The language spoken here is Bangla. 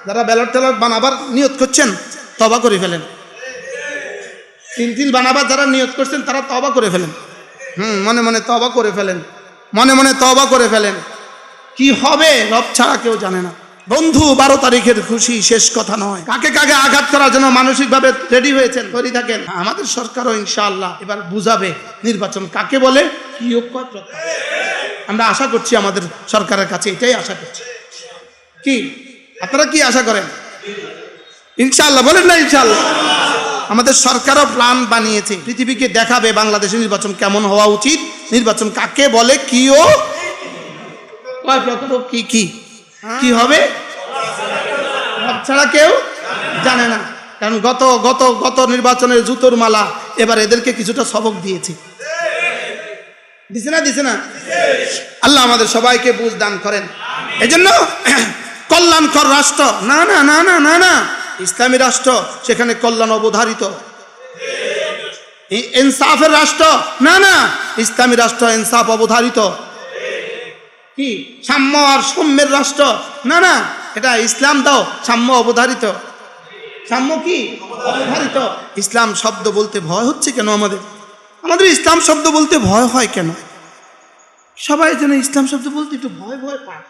যারা ব্যালট ট্যালট বানাবার নিয়ত করছেন তওবা করে ফেলেন। তিল বানাবার যারা নিয়ত করছেন তারা তওবা করে ফেলেন। মনে মনে তওবা করে ফেলেন, মনে মনে তওবা করে ফেলেন। কি হবে রব ছাড়া কেউ জানে না। বন্ধু 12 তারিখের খুশি শেষ কথা নয়। কাকে কাকে আঘাত করার জন্য মানসিকভাবে রেডি হয়েছেন তৈরি থাকেন। আমাদের সরকারও ইনশাআল্লাহ এবার বুঝাবে নির্বাচন কাকে বলে, কি ঐক্য প্রথা। আমরা আশা করছি আমাদের সরকারের কাছে, এটাই আশা করছি। কি আপনারা কি আশা করেন? ইনশাআল্লাহ বলেন না ইনশাআল্লাহ। আমাদের সরকারও প্ল্যান বানিয়েছে, পৃথিবীকে দেখাবে বাংলাদেশের নির্বাচন কেমন হওয়া উচিত, নির্বাচন কাকে বলে, কি ও কয় প্রকার, কি কি কি হবে রব ছাড়া কেউ জানে না। কারণ গত গত গত নির্বাচনের জুতোর মালা এবার এদেরকে কিছুটা সবক দিয়েছে, দিছে না দিছে না? আল্লাহ আমাদের সবাইকে বুঝ দান করেন। এজন্য কল্যাণকর রাষ্ট্র না না না না না না, ইসলামী রাষ্ট্র, সেখানে কল্যাণ অবধারিত। ইনসাফের রাষ্ট্র না না, ইসলামী রাষ্ট্র ইনসাফ অবধারিত। কি সাম্য আর সৌম্যের রাষ্ট্র না না, এটা ইসলাম দাও সাম্য অবধারিত। সাম্য কি অবধারিত। ইসলাম শব্দ বলতে ভয় হচ্ছে কেন? আমাদের ইসলাম শব্দ বলতে ভয় হয় কেন? সবাই যেন ইসলাম শব্দ বলতে একটু ভয় ভয় পায়।